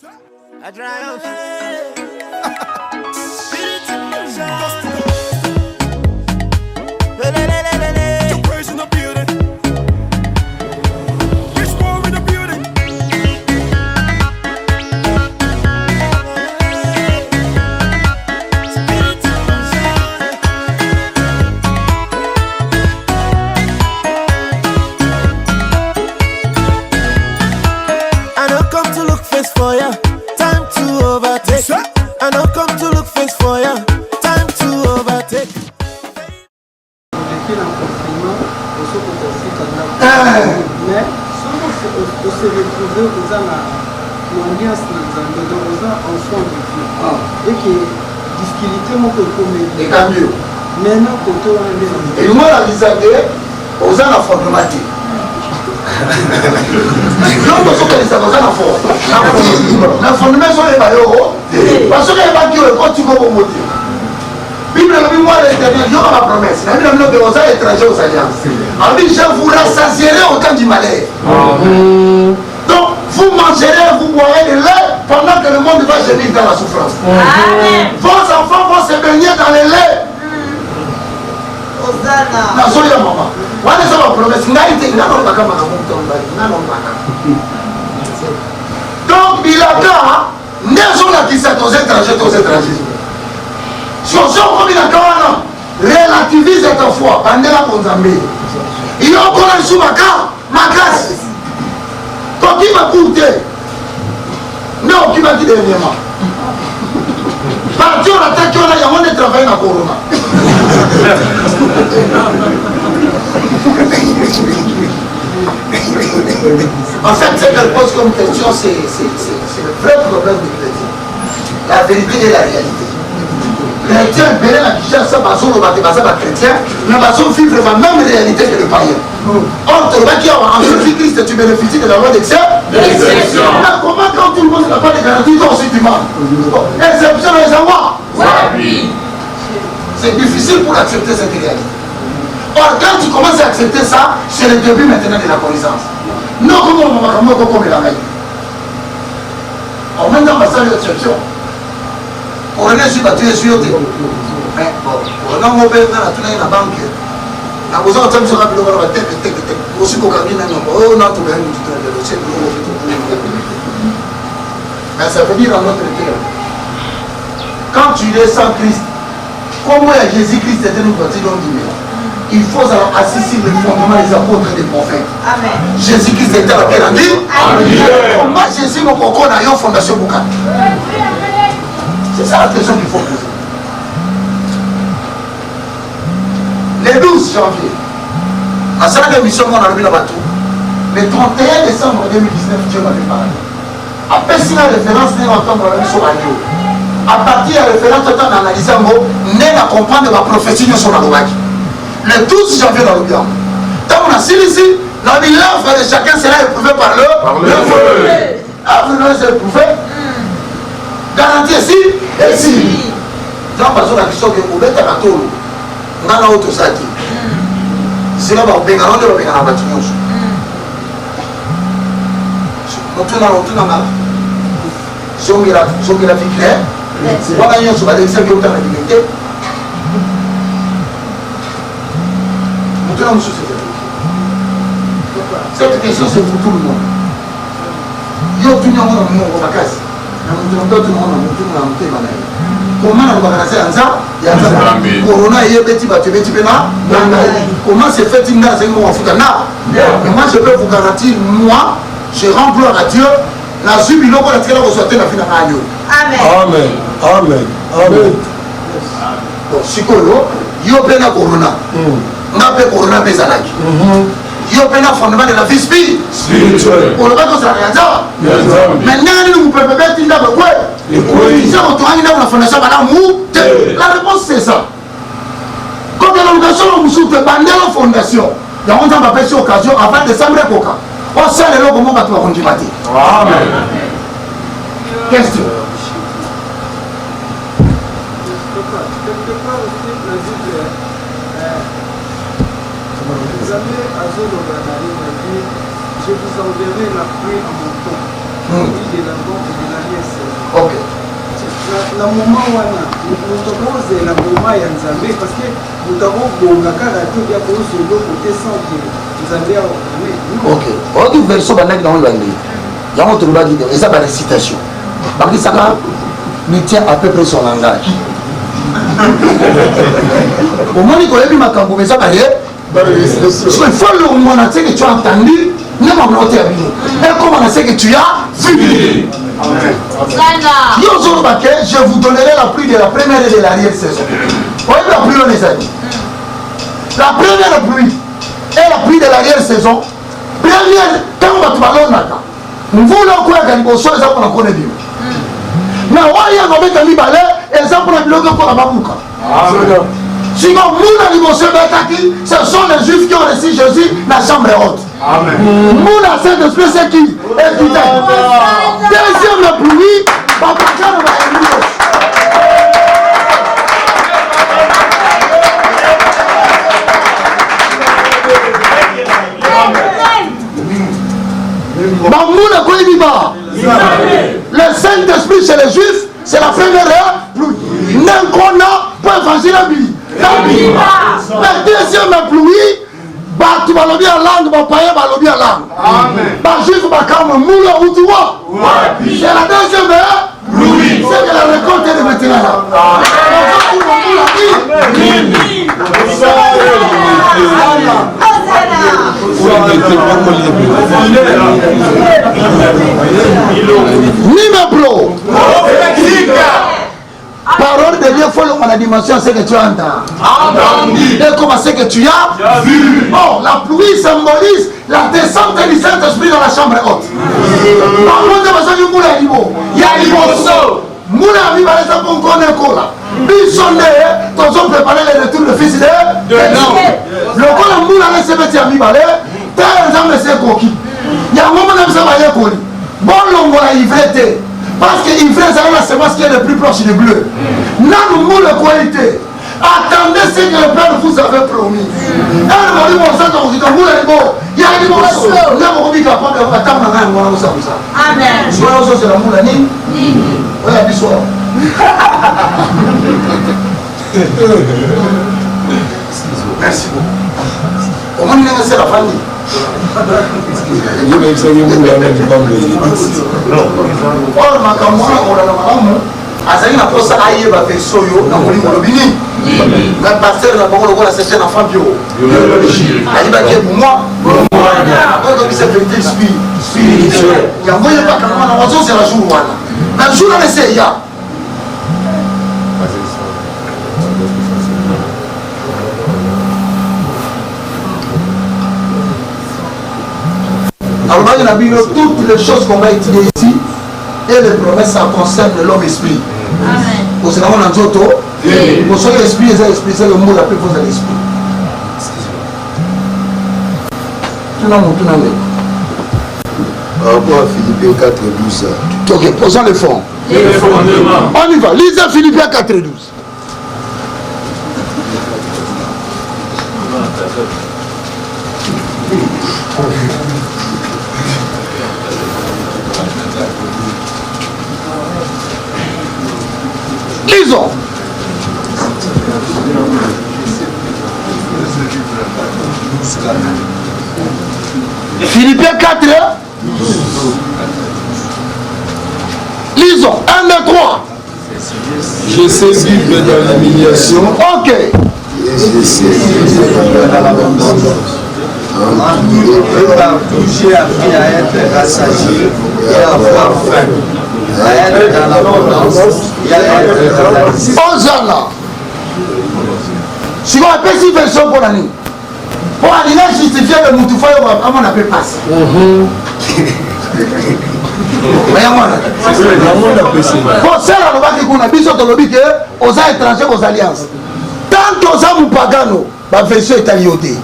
I dry off. Your praise in the building. Rich war in the building. I don't come to look face for ya. Time to overtake. I don't come to look face for ya. Time to overtake. Mais on s'est retrouvé aux l'ambiance ensemble et que difficulté mon côté maintenant côté et moi la visage aux la formaté non parce que les avocats la formation est pas euro parce que les banquiers quand tu vas au motif Bible a mis moi l'éternel, il y aura ma promesse. La Bible a mis aux étrangers aux alliances. A dit, je vous rassasierai au temps du malheur. Donc, vous mangerez, vous boirez le lait pendant que le monde va gémir dans la souffrance. Vos enfants vont se baigner dans le lait. Na soya maman. Voilà ça ma promesse. Donc, Bilaka, n'est-ce qui s'est aux étrangers. Sur ce qu'on relativise ta foi, pendant la Ponzambé. Il y a encore un sous ma classe. Quand il m'a coûté, non, qui m'a dit dernièrement. Parti on attaque, on a yamon de travail dans Corona. En fait, ce qu'elle pose comme question, c'est le vrai problème du chrétien. La vérité et la réalité. Chrétien, Bénin, la Kinshasa, Bazo, le chrétien, mais Bazo vivre la même réalité que le païen. Or, en Jésus-Christ, tu bénéficies de la loi d'exception. Comment quand tout le monde n'a pas de garantie, toi aussi tu manques. Exception les envois. C'est difficile pour accepter cette réalité. Or, quand tu commences à accepter ça, c'est le début maintenant de la connaissance. Non, comment on va comme la main. En même temps, ça c'est l'exception. On est sur la tuer sur tes. Mais bon, on a un mobile dans la banque. La besoin de se rappeler de la tête, aussi pour gagner un nombre. Oh, non, tout le monde est dossier. Mais ça veut dire en notre terme. Quand tu es sans Christ, comment Jésus-Christ était nous bâti dans le il faut assister le fondement des apôtres et des prophètes. Amen. Jésus-Christ était la paix en vie. Comment Jésus m'a encore dans une fondation Bouka. C'est ça la question qu'il faut poser. Le 12 janvier, à cette émission, on a remis la bateau. Le 31 décembre 2019, Dieu m'avait parlé. Après, si la référence n'est pas entendre la mission radio, à partir de la référence, on a analysé un mot, n'est pas comprendre la prophétie sur la loi. Le 12 janvier dans le bien. Quand on a signé ici, l'œuvre de chacun sera éprouvé par le feu. L'œuvre sera éprouvé. Garantie ici et ici. Dans la question que vous êtes à la tour, on a un autre sac. C'est là où on a un bâtiment. On tourne en mal. Si on a vu clair, voilà, il y a un l'exemple qui est en activité. Cette question c'est pour tout le monde. Il y a tout le monde dans mon vacances. Comment on va passer en ça? Corona est petit comment c'est fait une nase mais moi je peux vous garantir, moi, je rends gloire à Dieu. La suite, il va être la fin de Amen. Amen. Amen. Donc, si il y a bien Corona. On a fait Corona Bezalaki. Il y a bien fondement de la vie spirituelle. On ne va pas dire ça. Maintenant, nous pouvons pas dire quoi. La réponse c'est ça. Quand l'organisation nous soutient pendant la fondation, il y a une occasion avant décembre. On sait le comment on va continuer. Amen. Question. Je vous enverrai la pluie en mon temps. De la vente et de l'année Ok. Na moment wana mutokoze na moment ya Nzambe parce que mutakobonga kaka to bia ko solo côté sans que Nzambe a ordonné. Ok. Autre version banaki dans l'anglais. Yango to ba dit et ça ba récitation. Parce que ça ne tient à peu près son langage. Au moment où il m'a camboumé ça ba il faut le moment que tu as entendu, ne m'a noté à lui. Et comment on sait que tu as vu. Je vous donnerai la pluie de la première et de l'arrière-saison. Voyez la pluie, les amis. La première pluie et la pluie de l'arrière-saison. Première, quand on va te ballonner, nous voulons quoi qu'il y ait des choses qu'on connaît bien. Mais il y a des gens qui balent et ça pour la bloquer pour la babouka. Sinon, nous, ce sont les juifs qui ont reçu Jésus dans la chambre haute. Nous, la Saint-Esprit, c'est qui? Écoutez. Deuxième pluie, papa, on va éliminer. Le Saint-Esprit chez les Juifs, c'est la première pluie. N'enkona pour évangile la vie. La deuxième pluie, tu vas lobby en langue, tu vas lobby en langue. Tu juif, tu vas moula ou tu vois. C'est la deuxième pluie. C'est que la récolte est maintenant là. Nimeplo. Parole de Dieu, il faut la dimension, c'est que tu entends. Et comment c'est que tu as vu. Oh, la pluie symbolise la descente du Saint-Esprit dans la chambre haute. Par contre, il y a l'immoso. Moula viva les apons qu'on est cola. Bisonné, tous ont préparé le retour du fils de non. Le cola moula les sémétiers à vivaler, tel exemple c'est coquille. Il y a un moment où ça va y aller. Bon, l'on va ivreter. Parce que l'ivresse c'est la semence qui est le plus proche du bleu. Nous moule qualité. Attendez ce que le Père vous avait promis. Elle m'a dit mon sang dans le moule est beau. Il y a des morceaux. Là, on dit qu'après, on va attendre un mois. Amen. C'est la moule à Nîmes. Oui, à Bissoir. Merci beaucoup. Comment c'est la famille? Or makamwana olala malamu azali na posa ayeba verso yo na molimo lobini na pasteur na bango lokola c'est un enfant bio ayibaki pour moi donc c'est vérité spirituelle yango yeba kama na wazo c'est la jour wana na jour na c'est ya alors toutes les choses qu'on va étudier ici et les promesses ça concerne l'homme esprit. Amen. Pour ce qu'on a dit pour ce l'esprit c'est le mot la plus fort de l'esprit. Par rapport à Philippiens 4:12. Ok, posons le fond. On y va. Lisez Philippiens 4:12. Lisons. Philippiens 4. Lisons. 1, 2, 3. Je sais vivre dans l'humiliation. Ok. Et je sais vivre dans l'abondance. Par tout, j'ai appris à être rassasié et à avoir faim. À être dans l'abondance et à être dans la misère. Ozana. Si on appelle cette version pour l'année, pour aller justifier le moutoufa, on appelle passe. Pour ça, on a dit aux étrangers, aux alliances. Tant aux hommes pagano, la version est alliotée.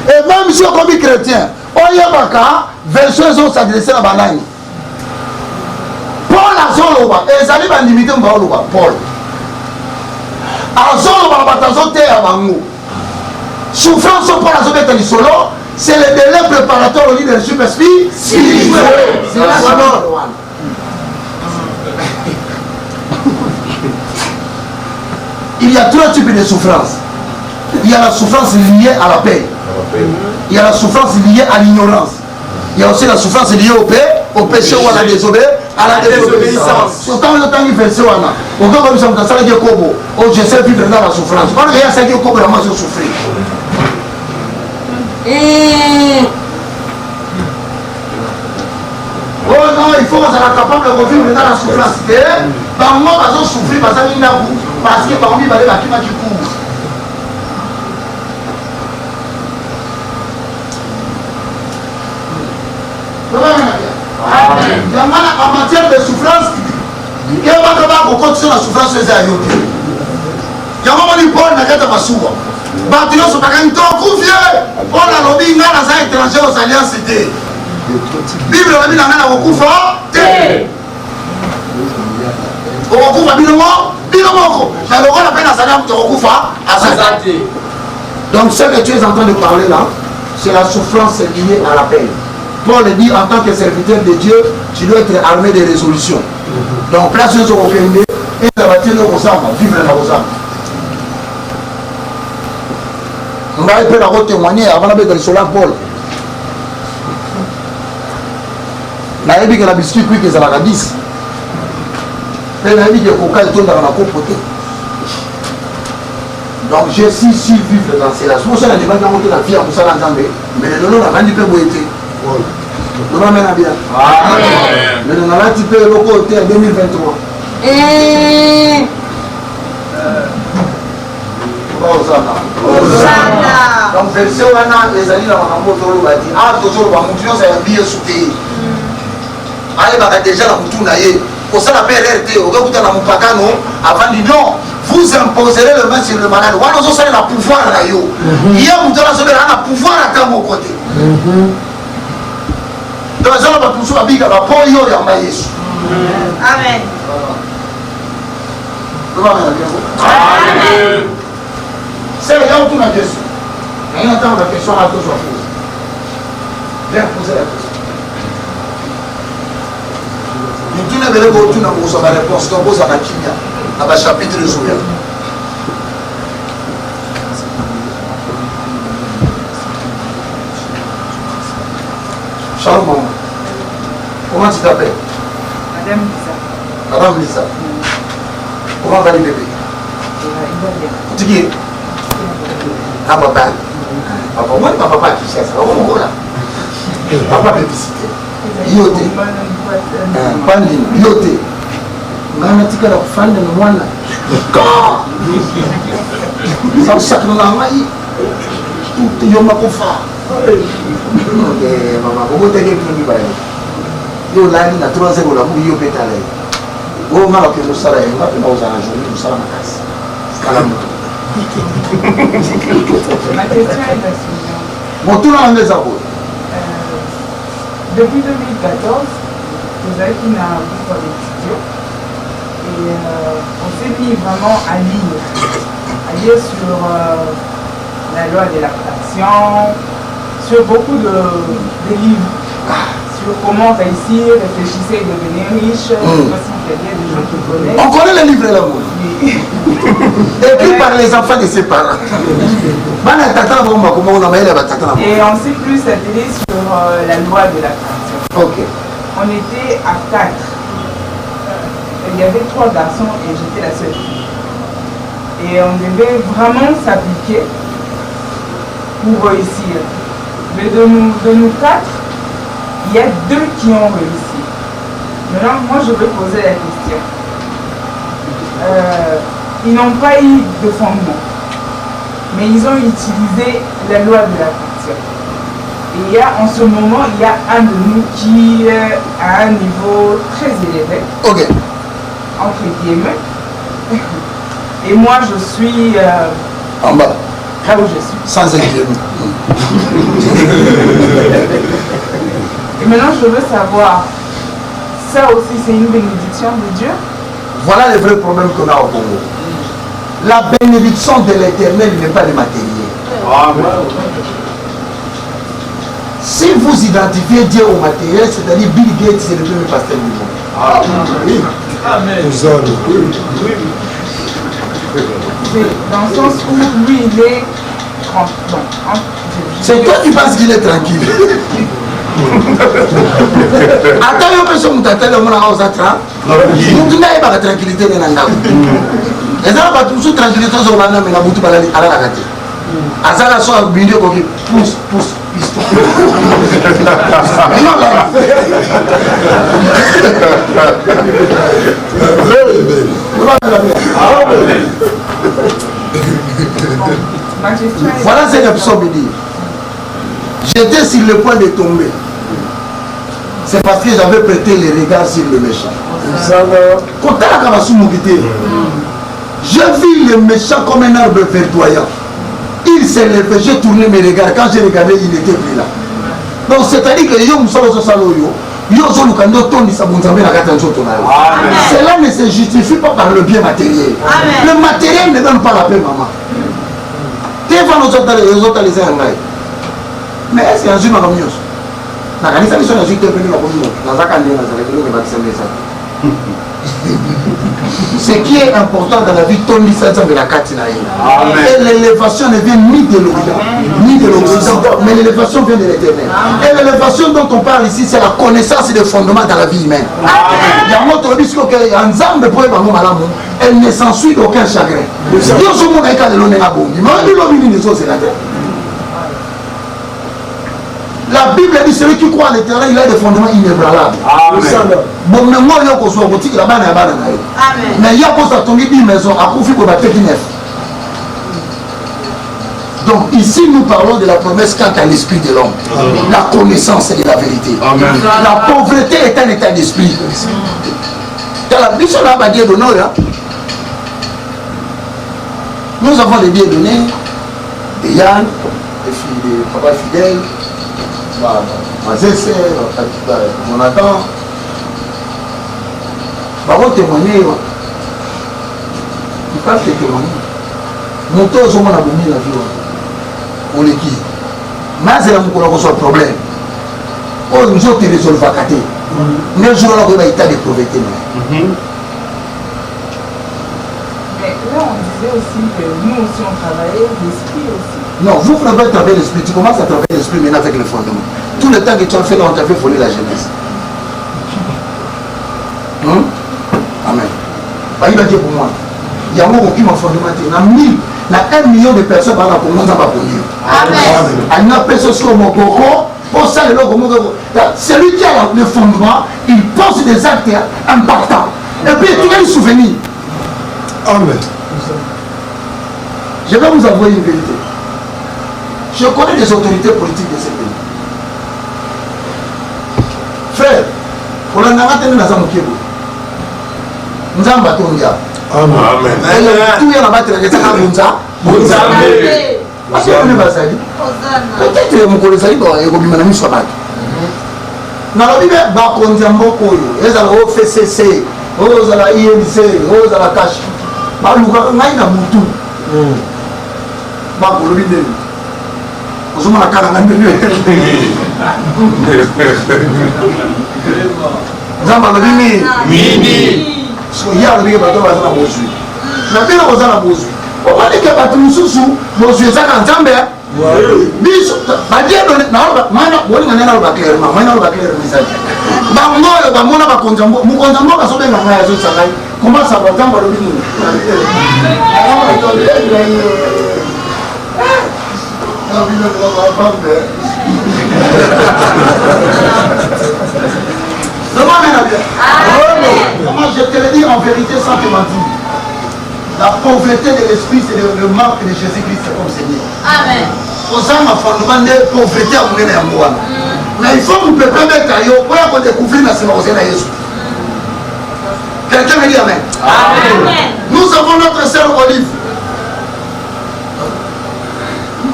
Et même si on est chrétien, on y a pas version sont s'adresser à la banane. Paul a son loba, et ça va limiter mon loba. Paul a son loba, batazo te à bango. Souffrance pour la zone de solo, c'est le délai préparatoire au leadership spirituel. C'est la Il y a trois types de souffrances. Il y a la souffrance liée à la paix. Il y a la souffrance liée à l'ignorance. Il y a aussi la souffrance liée au péché ou à la désobéissance. Autant le temps il fait ça, on va comme ça, ça veut dire comment? Oh, je sais vivre dans la souffrance. Quand il y a ça qui est comment, moi je souffre. Oh non, il faut qu'on soit capable de revivre dans la souffrance. Par moi, je souffre, parce que par moi, il va aller à qui m'a dit court. En matière de souffrance, il y a pas de continuer la souffrance des aïeux. Il y a un moment où il parle de la souffrance. Bâtiment sur un temps confié. On a lobby dans les étrangers aux alliances. Bible la Bible a recouvert. On recouvre binomement. Mais le rôle appelle à Salam de recouvrir à sa. Donc ce que tu es en train de parler là, c'est la souffrance liée à la paix. Paul dit en tant que serviteur de Dieu, tu dois être armé de résolutions. Donc place nos européens et ça va tirer nos âmes, vivre dans nos âmes. On va essayer de témoigner avant de mettre le soleil Paul. Na yebi que la biscuit puis que ça va 10. Mais na yebi que coca est dans la copote. Donc j'ai si vivre dans ces là. C'est pour ça que je vais monter la vie à pour ça l'entendre. Mais le nom n'a pas dit que vous étiez. Nous va bien. Mais nous allons un petit peu le côté en 2023. Donc verset wana ezali na makambo tolo bati ah toujours ba mutu nyonso ya biye suki ale baka déjà na mutu na ye pour ça la PRRT okakuta na mupakano avant dit non vous imposerez le main sur le malade wana zo sala na pouvoir na yo ya mutu na so na pouvoir ata mo côté donc ça va pour soi biga ba po yo ya ma Yesu amen amen c'est là où tu as Jésus. Et on attend la question à tous fois. Viens poser la question. Nous tous les vélos tu n'as pas la réponse. Tu poses à la Kimia, à la chapitre de Souya. Shalom maman. Comment tu t'appelles? Madame Lisa. Madame Lisa. Comment va le bébé? Tu dis? Ah papa. Papa, moi papa qui cherche. Papa publicité. Yote. Pandi, yote. Ngana tika la kufanya na mwana. Sa usakno na mai. Tu yoma kufa. Mama, ko teke kuni ba yo lani na 3-0 la mu yo petale. O mala ke musala ya ngapi na uzana joni musala makasi. Kala mtu. Ma question est la suivante. Depuis 2014, nous avons une groupe d'étudiants et on s'est mis vraiment à lire sur la loi de l'attraction, sur beaucoup de livres, sur comment réussir, réfléchir et devenir riche. Je ne sais pas s'il y a des gens qui connaissent. On connaît les livres là-bas. Écrit par les enfants de ses parents. Et on s'est plus attelé sur la loi de l'attraction. Okay. On était à 4. Il y avait 3 garçons et j'étais la seule fille. Et on devait vraiment s'appliquer pour réussir. Mais de nous 4, il y a 2 qui ont réussi. Maintenant, moi je vais poser la question. Ils n'ont pas eu de fondement, mais ils ont utilisé la loi de l'attraction. Et en ce moment, il y a un de nous qui est à un niveau très élevé, entre guillemets, et moi je suis en bas, là où je suis. Sans inquiétude. Et maintenant, je veux savoir, ça aussi c'est une bénédiction de Dieu? Voilà le vrai problème qu'on a au Congo. La bénédiction de l'Éternel n'est pas le matériel. Amen. Si vous identifiez Dieu au matériel, c'est-à-dire Bill Gates, c'est le premier pasteur du monde. Amen. Amen. C'est dans le sens où lui, il est c'est toi qui penses qu'il est tranquille. Attends, il y a personne qui t'attend, on a un autre. Nous n'avons pas la tranquillité de l'endroit. Les gens n'ont pas toujours tranquillité sur l'endroit, mais la boutique à la gâte. À ça, la soirée, il dit pousse, pousse, piston. Non, là. Voilà ce que Psaume dit. J'étais sur le point de tomber. C'est parce que j'avais prêté les regards sur le méchant. J'ai vu le méchant comme un arbre verdoyant. Il s'est levé, j'ai tourné mes regards. Quand j'ai regardé, il n'était plus là. Donc c'est-à-dire que cela ne se justifie pas par le bien matériel. Le matériel ne donne pas la paix, maman. Mais est-ce qu'il y a un jour comme ce qui est important dans la vie, et l'élévation ne vient ni de l'Orient, ni de l'Occident, mais l'élévation vient de l'Éternel. Et l'élévation dont on parle ici, c'est la connaissance et le fondement dans la vie humaine. Elle ne s'ensuit d'aucun chagrin. La Bible dit celui qui croit à l'Éternel, il a des fondements inébranlables. Bon, mais moi, il y a une boutique là-bas, mais il y a une maison à profit pour la petite neuf. Donc ici, nous parlons de la promesse quant à l'esprit de l'homme. La connaissance et de la vérité. La pauvreté est un état d'esprit. Dans la Bible, on a un Dieu d'honneur. Nous avons les dieux donnés de Yann, les filles de Papa Fidèle. Ma zesse, Jonathan, va témoigner. Ils peuvent te témoigner. Mon tour, on a abonné la vie. On les qui. Mais c'est là où on a un problème. Oh, nous autres, ils résolvent à côté. Mais je vois là qu'il y a un état de pauvreté. Mais là, on disait aussi que nous aussi, on travaillait l'esprit aussi. Non, vous ne pouvez pas travailler l'esprit. Tu commences à travailler l'esprit maintenant avec le fondement. Tout le temps que tu as fait là, on t'a fait voler la jeunesse. Amen. Il va dire pour moi, il y a un mot qui m'a fondement. Il y a 1 million de personnes par rapport à moi. Il y a personne qui celui qui a le fondement, il pose des actes impactants. Et puis tu vas le souvenir. Amen. Je vais vous avouer une vérité. Je connais des autorités politiques de ce pays. Frère, pour la narrative de la Zamokebo, nous avons battu un gars. Amen. Tout le monde a battu un gars. Peut-être que mon collègue Zali doit être obligé de nous battre. Dans la Bible, il y a un peu de FCC, il y a INC, il y a CACH. Il y a un peu de vous avez la carte à l'intérieur. Vous avez la mini. Il y a le bateau à la bouche. La peine aux à la bouche. On va dire que le bateau sous vos yeux à l'ensemble. Bis, pas dire non, mana, bon, on a le clairement, mana le clair message. Bango, bamona ba konjambo, mu konjambo ka sobe nganga ya zosa kai. Comment ça va tamba le binu? Moi je te le dis en vérité sans te mentir. La pauvreté de l'esprit, c'est le manque de Jésus-Christ comme Seigneur. Amen. Aux âmes à fondement de pauvreté à mon amour. Mais il faut que vous ne pouvez pas mettre à yo pour découvrir la sémence de Jésus. Quelqu'un me dit Amen. Amen. Nous avons notre sœur Olive.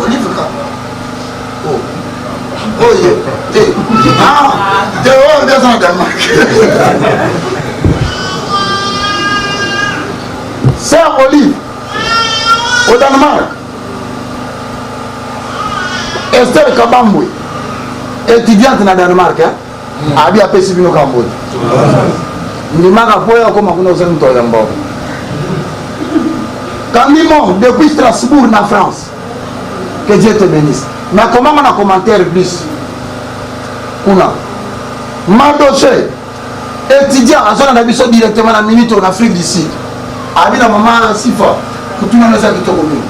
Olive quand? Oh yeah. Ah, dehors des ans Danemark. Sœur Olive, au Danemark. Esther Kabambwe, étudiante na Danemark, abi apesi bino Kamboje. Ni maka poya koma kuna usani toya mboga. Camimon, depuis Strasbourg, en France. Que Dieu te bénisse. Mais comment on a commentaire plus? Kuna. Madoché, étudiant, à son avis, directement la minute en Afrique du Sud. Abi la maman Sifa, que tout le monde a qui te remet.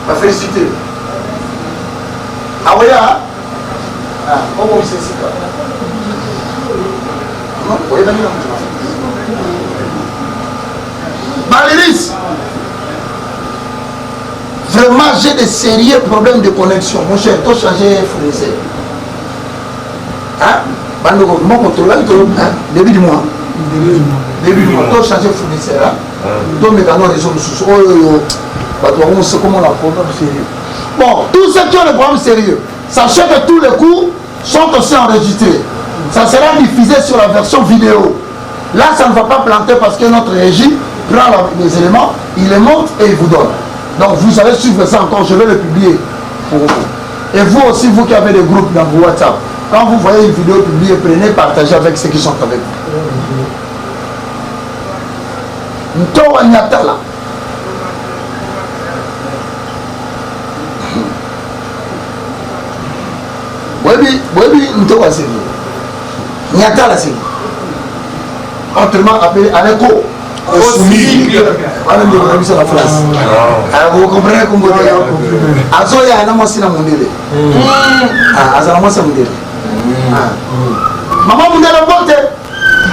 Ma félicité. Ah oui, ah, comment c'est ça? Non, vous voyez, Valéris, vraiment j'ai des sérieux problèmes de connexion. Mon cher, tu as changé français. Hein? Mon contrôleur, début du mois. Début du mois, tu as changé fournisseur. Tu as mis dans les zones sous. Comment on a problème sérieux. Bon, tous ceux qui ont des problèmes sérieux, sachez que tous les cours sont aussi enregistrés. Ça sera diffusé sur la version vidéo. Là, ça ne va pas planter parce que notre régie prend les éléments, il les monte et il vous donne. Donc vous allez suivre ça encore, je vais le publier pour vous. Et vous aussi, vous qui avez des groupes dans vos WhatsApp, quand vous voyez une vidéo publiée, prenez, partagez avec ceux qui sont avec vous. Ntowa Nyatala. Webi Ntowa c'est vous. Nyatala c'est vous. Autrement appelé Aleko. Osumi. Vous comprenez comment Azoya est dans Sina Mundele. Azala Mosa Mundele. Maman Mundele Bote.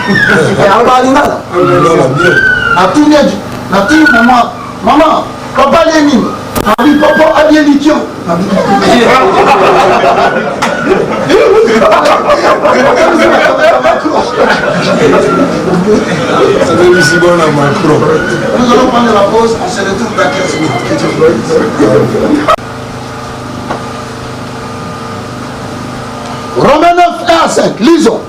Et Alba Lingala. Natuni maman, papa Lénine. Abi papa Abie Lition. Ça fait ici bon à Macron. Nous allons prendre la pause, on se retrouve dans 15 minutes. Romains 9, 1 à 5, lisons.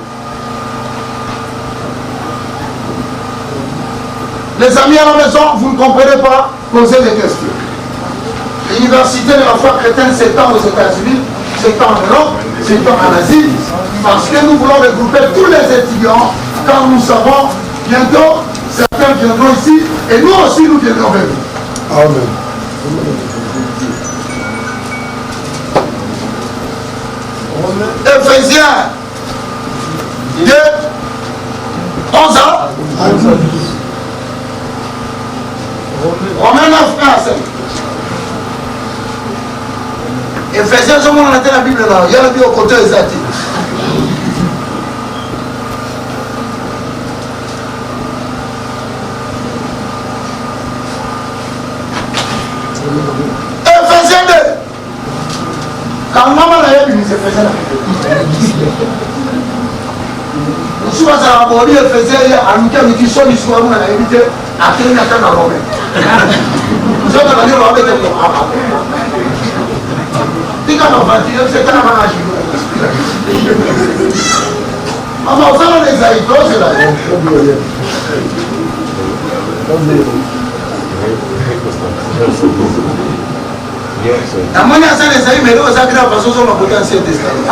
Les amis à la maison, vous ne comprenez pas, posez des questions. L'université de la foi chrétienne s'étend aux États-Unis, s'étend en Europe, s'étend en Asie, parce que nous voulons regrouper tous les étudiants, car nous savons bientôt, certains viendront ici, et nous aussi nous viendrons vers vous. Amen. Éphésiens 2, 11 ans. Romains 9, 1 à 5. Éphésiens, je m'en ai la Bible là. Il y a la Bible au côté des athées. Éphésiens 2. Quand maman l'a vu, c'est Éphésiens. Je suis passé à la Boli, Éphésiens, il y a un homme qui sort l'histoire, on a évité à tenir la tête à Romain. Je vais te dire, Romain, c'est bon. Dis qu'on va dire, c'est un avantage. Maman, on s'en a des aïtos, c'est là. La moyenne à ça, les aïtos, mais là, on s'en a grave parce qu'on va voter un ciel testament.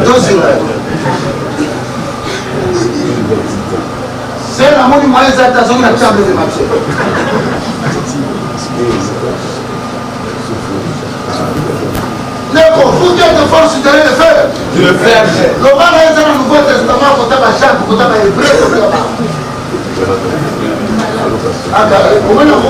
Donc, c'est là. C'est la moyenne moyenne à ça, on a table de marché. Vous qui êtes de force, vous allez le faire. Je le fais. Le mal est dans le Nouveau Testament, quand tu as Jacques, quand tu as Hébreu, quand tu as ah, au moins, non.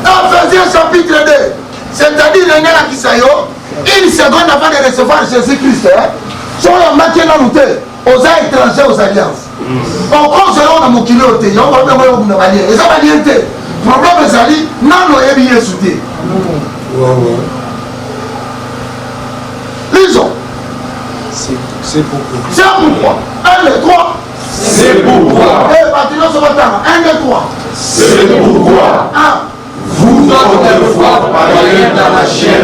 Ephésiens chapitre 2, c'est-à-dire le Néla Kisayo, une seconde avant de recevoir Jésus-Christ, sur la matière dans l'outé, aux étrangers, aux alliances. Encore selon mon kilo, il y a un problème de manière. Et ça va dire que le problème est allé, non, non, il y a bien soutenu. Lisons. C'est pourquoi. C'est pourquoi. 1, 2, 3. C'est pourquoi. Eh, Bâtiment sur votre temps. 1, 2, 3. C'est pourquoi. 1. Vous autrefois païens dans la chair,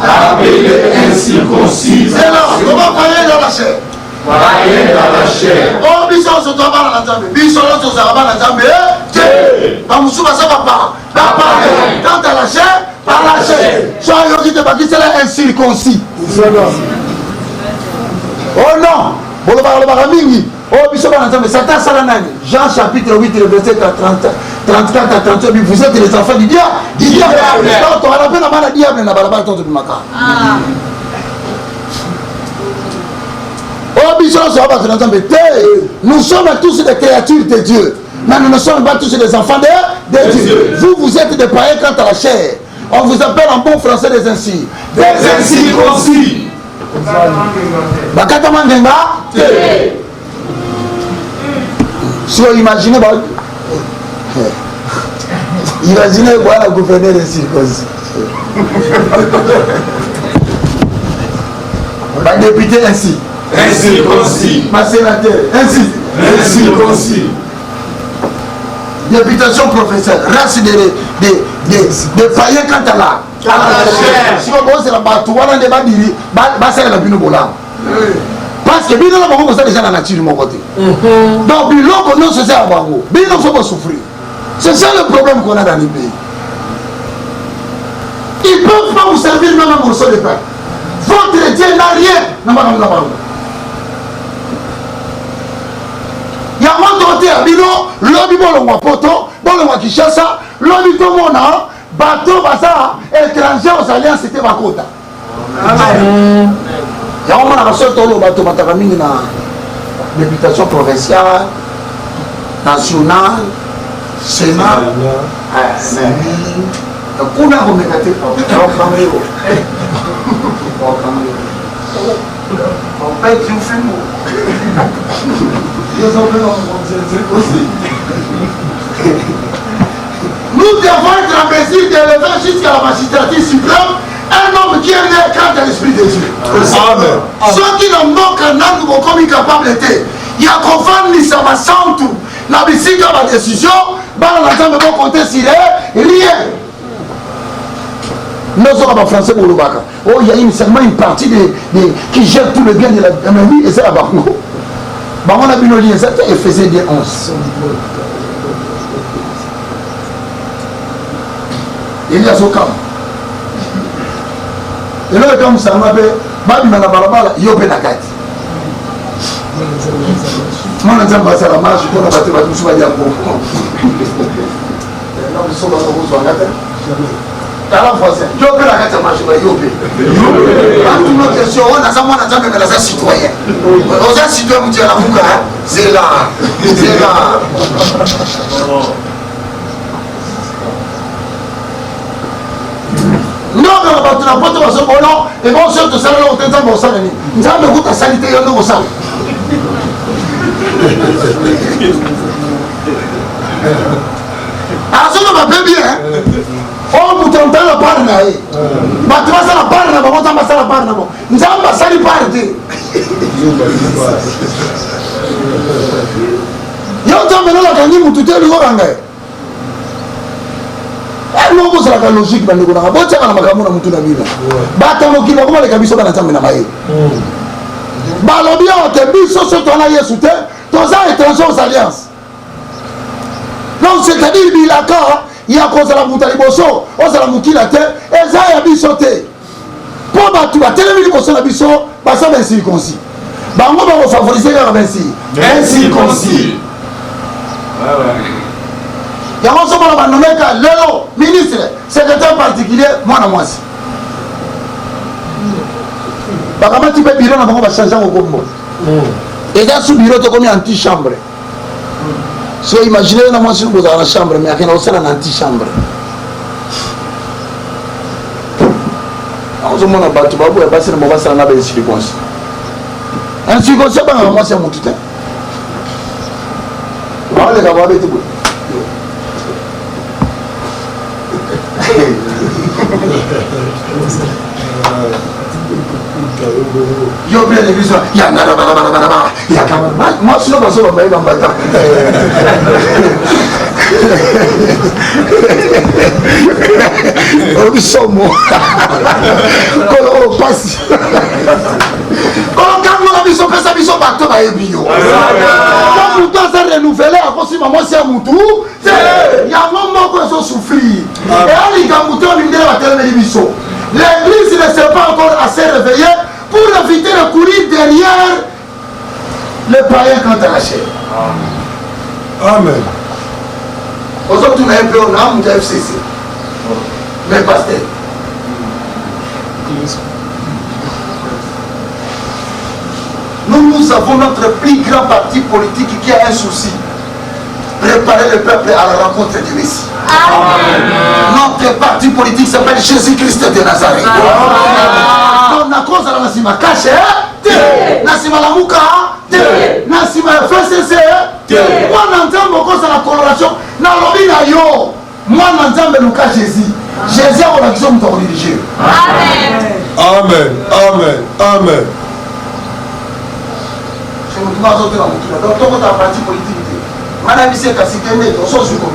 appelés incirconcis. C'est là. Comment païens dans la chair? Païens dans la chair. Oh, bisous, sur toi, dans la jambe. Bisous, sur ta dans la jambe. Dieu. Bamoussou, ça va pas. Quand t'as la chair, par la chair. Sois qui te bâtit, c'est là incirconcis. Oh non. Bon, le baramingi. Oh, bisous, dans la jambe. Satan, ça l'a Jean chapitre 8, le verset 34 à 38. Vous êtes les enfants du diable. Du diable. Quand on rappelle la maladie, diable, n'a pas la balle, ton truc, maca. Nous sommes tous des créatures de Dieu, mais nous ne sommes pas tous des enfants de Dieu. Vous êtes des païens quant à la chair. On vous appelle en bon français des incirconcis. Des incirconcis. Si vous imaginez, imaginez voilà gouverneur des circoncis. Ma député ainsi. Incirconcis. Ma sénateur, ainsi. Incirconcis. Députation professionnelle, race des païens quant à la chair. Si vous avez la bateau, on a des bandits, c'est la bino bola. Parce que bino la bango, c'est déjà la nature de mon côté. Donc, bino qu'on se sert à bango, bino faut pas souffrir. C'est ça le problème qu'on a dans les pays. Ils ne peuvent pas vous servir même un morceau de pain. Votre Dieu n'a rien. Il y a un côté à Bino, l'homme bolongwa poto, bolongwa Kishasa, l'homme tomona, bateau basa, étranger aux alliances, c'était Bakota. Il y a un seul tolo bateau matakamini na députation provinciale, nationale, Sénat, kuna kumekate nous devons être en mesure d'élever jusqu'à la magistrature suprême un homme qui est né quand à l'esprit de Dieu. Amen. Ceux qui n'ont qu'un homme nous comme incapable d'être. Il y a qu'on va ni ça va sans tout. La musique a ma décision, l'ensemble va compter sur rien. Nous sommes en français pour le bac. Oh, il y a seulement une partie qui gère tout le bien de la vie et c'est la banque. On a vu le lien, c'était Ephésiens 11. Il y a ce camp. Et là, comme ça m'a fait, Babi Manabarabala, Yopé Nakati. Moi, je ne sais pas si la marche, je ne sais pas si je non, tu n'as pas de bon et bon, sur tout ça, on t'entend mon sang. Nous avons beaucoup de salité, on nous sang. Ah, ça va bien. Oh, vous t'entendez la part là. Tu vas la part là, on t'entend la part là. Nous avons pas ça, les parts. Il y a un temps maintenant, la canine, tout est le grand. Non, vous avez la logique dans le gouvernement. Vous avez la magamou dans le Bible. Batamo qui va comment les cabissos dans la table de la maille. Balobia, on te dit, sur ton aïe soutien, ton ans étranger aux alliances. Donc, c'est-à-dire, il a cas, il y a cause à la moutaliboso, aux à la moukila te, et ça y a bissoté. Pour battre, la télévision la bisso, parce que c'est incirconcis. Bah, on va favoriser les incirconcis. Il y a un moment où on a nommé le ministre, secrétaire particulier, moi na moi. Comment tu peux bureau, on va changer au combo. Et dans ce bureau, tu as comme une antichambre. Si vous imaginez, moi, si vous avez la chambre, mais il y a aussi une antichambre. On se demande à battre, il y a passé le moment où on a des circonstances. Un circonstance, moi, c'est mon tuteur. On les gars, avec tout. yo bien l'église il y a nada il y a quand même moi sinon parce que on va y bambata on dit somo kolo passe kolo kamona biso pesa biso bato ba ebio quand nous doit se renouveler à cause maman c'est mutu il y a un moment qu'on se souffrir et ali gamuto bindela batelemeli biso l'église ne s'est pas encore assez réveillée pour éviter de courir derrière les païens quand à la chair. Amen. Aujourd'hui, on a un peu en âme de FCC. Mais pasteur. Nous avons notre plus grand parti politique qui a un souci. Préparer le peuple à la rencontre du Messie. Notre parti politique s'appelle Jésus-Christ de Nazareth. Donc, na cause la nasima caché, nasima la muka, nasima FCC. Moi, n'entends pas cause la coloration. Na lobi na yo. Moi, n'entends pas Jésus. Jésus a une action de religieux. Amen. Amen. Amen. Je me demande d'autres dans mon tour. Donc, tout le parti politique. Madame Issé Kassikende, on s'en suit comme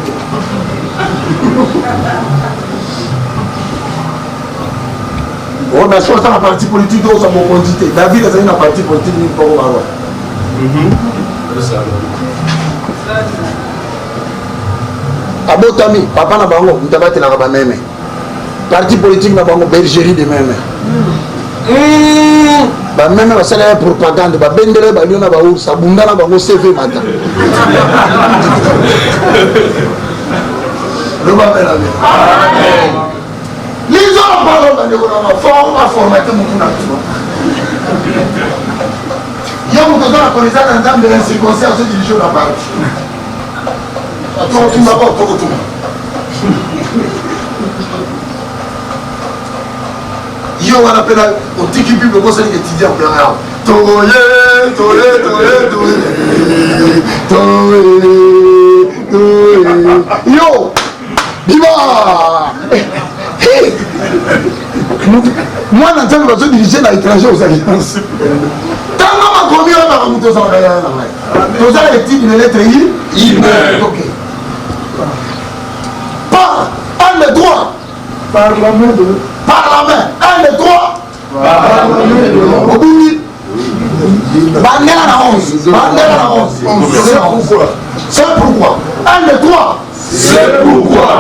on a choisi un parti politique dans sa quantité. David a un parti politique pour le Maroc. Abotami, papa n'a pas de tabac na ba même. Parti politique n'a pas de bergerie de même. Ba même ba sala propagande ba bendele ba liona ba ursa bundana ba CV mata. Le ba bela. Amen. Les gens parlent de la forme à formater mon tout. Il y a mon temps à connaître un dame de la circonstance de diriger la barre. Attends, tu m'as pas tout. Yo on appelle au tiki bible comme ça les étudiants en plein yo viva moi n'entends pas diriger à l'étranger aux alliances tant que ma commis on va monter sur la tout ça les types de lettres ok par un des droits par la main, un des trois. C'est pourquoi. Un des trois. C'est pourquoi.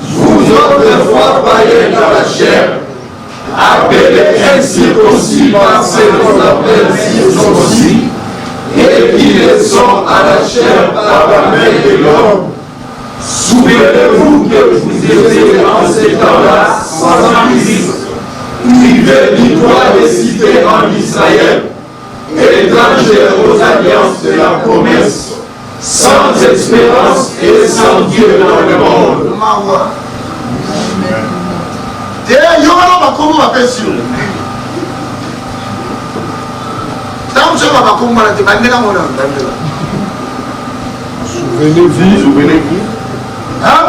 Vous autrefois païens dans la chair, appelés ainsi aussi par ceux qu'on appelle circoncis, et qui le sont à la chair par la main de l'homme. Souvenez-vous que vous étiez en ces temps-là sans Christ, privés du droit de citer en Israël, étrangers aux alliances de la promesse, sans espérance et sans Dieu dans le monde. Souvenez-vous. Hein?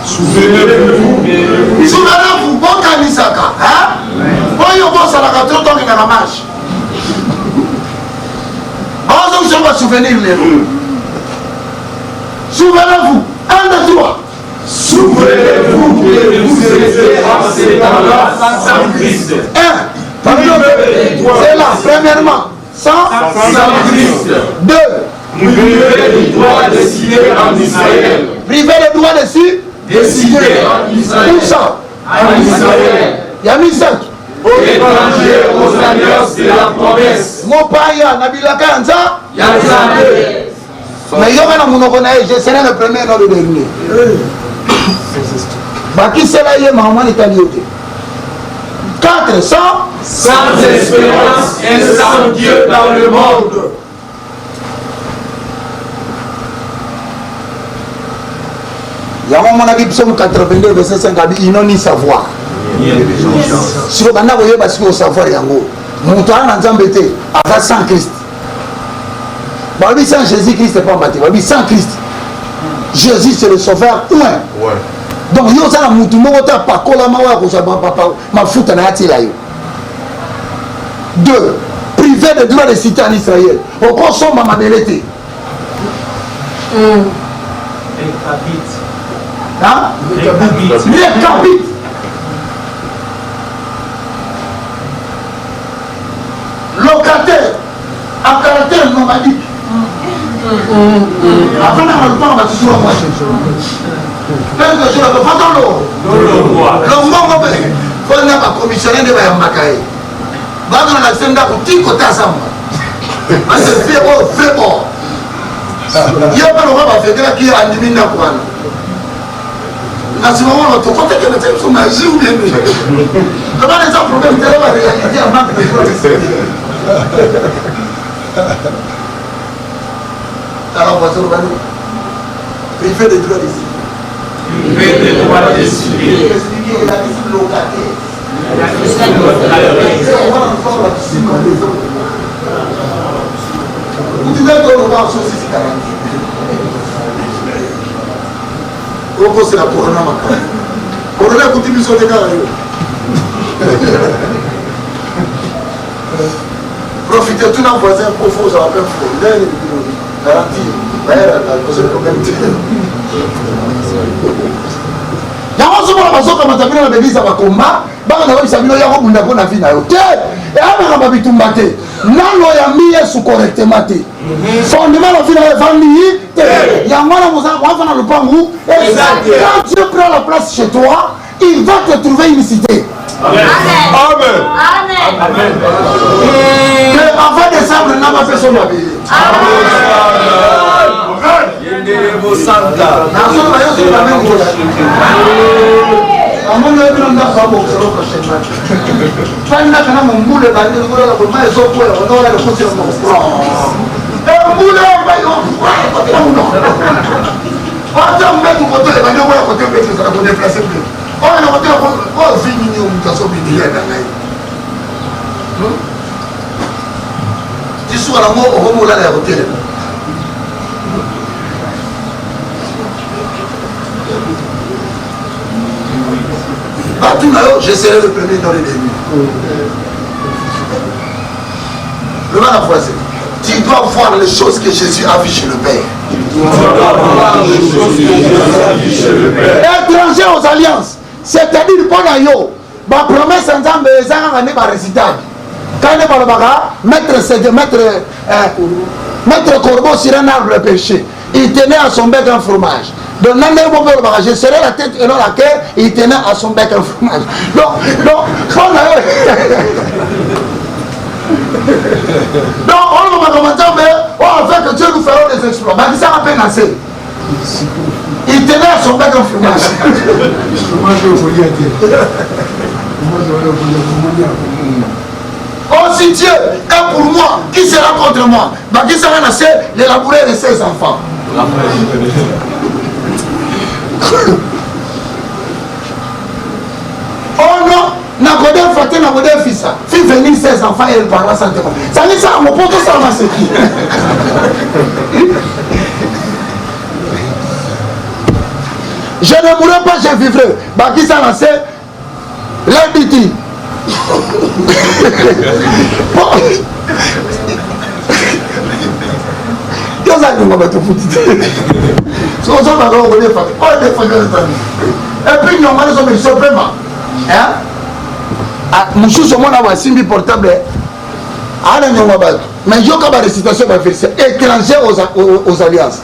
Souvenez-vous, bon Kanisaka. Hein? Bon, yo bon salaka tout donc il a la marche. Bon, je vais souvenir les souvenez-vous, un de trois. Souvenez-vous que vous étiez en ces temps-là sans Christ. C'est là, premièrement, sans Christ. Deux. Privé du droit de citer en Israël. Privé le droit de citer en Israël. Où ça? En Israël. Il y a mis 5. Étranger aux alliances de la promesse. Mon paya, Nabilaka Anza. Yazamé. Mais il y a un monde je serai le premier, non le dernier. Baki sera yé maman italienne. 400. Sans espérance et sans Dieu dans le monde. Il y a un moment qui psaume 82 verset 5 ils n'ont ni savoir. Si vous avez parce que vous savoir yango. Mon temps en Zambété avant sans Christ. Babi sans Jésus-Christ c'est pas bâti. Babi sans Christ. Jésus c'est le sauveur un. Donc yo ça la mutu moko ta pakola mawa ko sa papa ma futa na atila yo. 2. fait des droits de cité en Israël. Au consomme ma mélité. Hein? Les capites. Locataire à caractère nomadique. Après, on a le temps, on va toujours avoir quelque chose. Quelque chose, on va faire dans l'eau. Le moment où on a un commissionnaire de Makaï, on va dans la scène d'abord, qui côté à ça? On se fait bon. Il y a pas le roi qui est en divine quoi. À ce moment, on peut que le texte soit magique ou bien. Comment les gens problèmes de la réalité en manque de progrès? Alors, il fait des droits d'ici. Il fait des droits d'ici. Il a dit locataire. Vous devez être au revoir sur 640. C'est la corona. Corona continue sur les gars. Profitez tout d'un voisin pour faux, ça va faire faux. Il y a une garantie. Il y a un problème. Il y a un moment où on a dans l'église à combat, on a dit qu'il y a un monde qui a vie. Et on a dit qu'il y a un sous correctement. Fondement, il y a un il y a un le pangou. Et quand Dieu prend la place chez toi, il va te trouver une cité. Amen. Avant décembre, on n'a pas fait son habillé. Partout là, je serai le premier dans les débuts. Le mal à voisin. Tu dois voir les choses que Jésus a vues chez le Père. Étranger aux alliances. C'est-à-dire, pour ma promesse en disant, mais ça va pas récital. Quand on est par le bagarre, mettre corbeau sur un arbre de péché. Il tenait à son bec un fromage. Donc, je serai la tête et non la queue, il tenait à son bec un fromage. Donc, on va commencer, mais on va faire que Dieu nous fera des exploits. Mais ça va peine assez. Il tenait à son bec un fromage. Oh, si Dieu est pour moi, qui sera contre moi? Qui sera laissé l'élaborer de ses enfants? Oh non, n'a pas fait n'a pas fils. Fait venir ses enfants et elle parlera sans témoin. Ça dit ça, mon pote, ça va se dire. Je ne mourrai pas, je vivrai. Qui s'est lancé l'habitude. Et puis, normalement, ils sont vraiment. Monsieur, je m'en simbi portable. Mais il y a une récitation étranger aux alliances.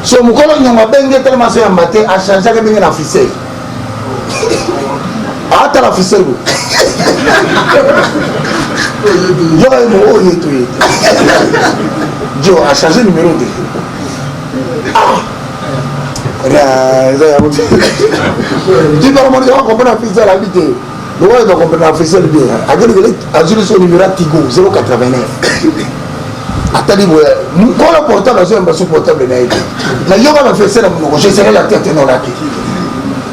Si vous avez tellement de à changer la ficelle. Attends la ficelle. Joe a changé le numéro de. Tu vas comprendre la ficelle à l'habitude. Le roi va comprendre la ficelle bien. A joué son numéro Tigo 089. Attendez, quand le portable a joué un bassin portable, la yoga va faire ça, je serai la tête non la quai.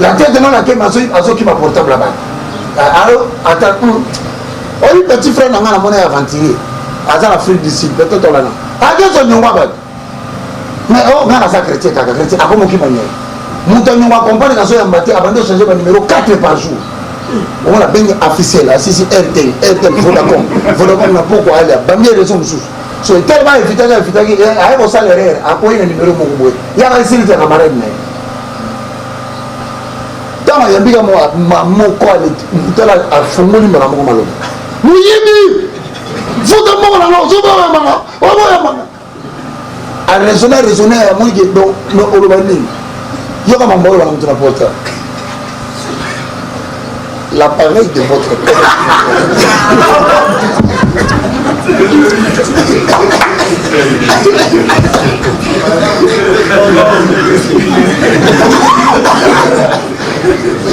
La tête non la quai, ma soeur qui m'a portable là-bas. Alors, attends, on petit frère n'a pas la monnaie aventurée. Attends l'Afrique du Sud, peut-être on l'a. Attends, on n'y va pas. Mais on a sa chrétien, à comment qui m'a dit. Nous t'en compagnie dans ce matin avant de changer mon numéro 4 par jour. On a bien officiel, si RTL, Vodacom n'a pas quoi aller, Bambi raison sous. So tellement évité, à un salaire, à quoi il y a un numéro mon il y a un signe de la marraine. Dans ma yambiga mon quoi, il est à fond de mon malo. Oui, vous demandez alors, je vais à raisonner, à moi qui est dans le Urbanin. Il y a un moment où on a porté l'appareil de votre père.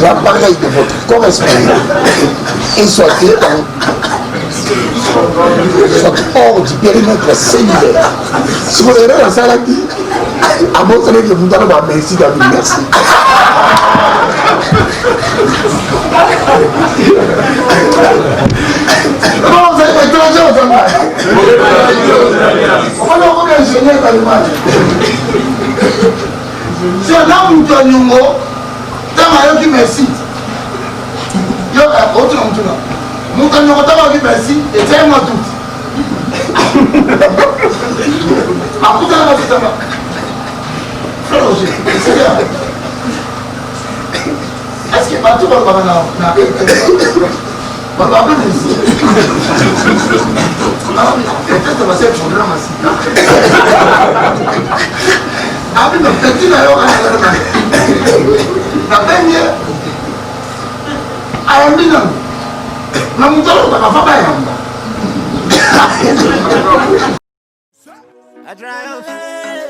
L'appareil de votre correspondant et soit hors du périmètre cellulaire. Si vous avez la salle à votre avis, vous allez voir merci David, merci. Non, vous êtes étranger aux Anglais. On va nous ingénieur dans l'image. C'est là où tu as un numéro, tu as un qui merci. Il y a un autre nom. Mon numéro, tu as un qui merci, et tu as moi tout. À coup de la vie, frère Roger, c'est bien. Est-ce que partout va le là? Papa, peut-être que va ser un drama así. A mí me petí la yoga la peña. A mí no. Na mutalo ta kafa ba yamba. I triumph.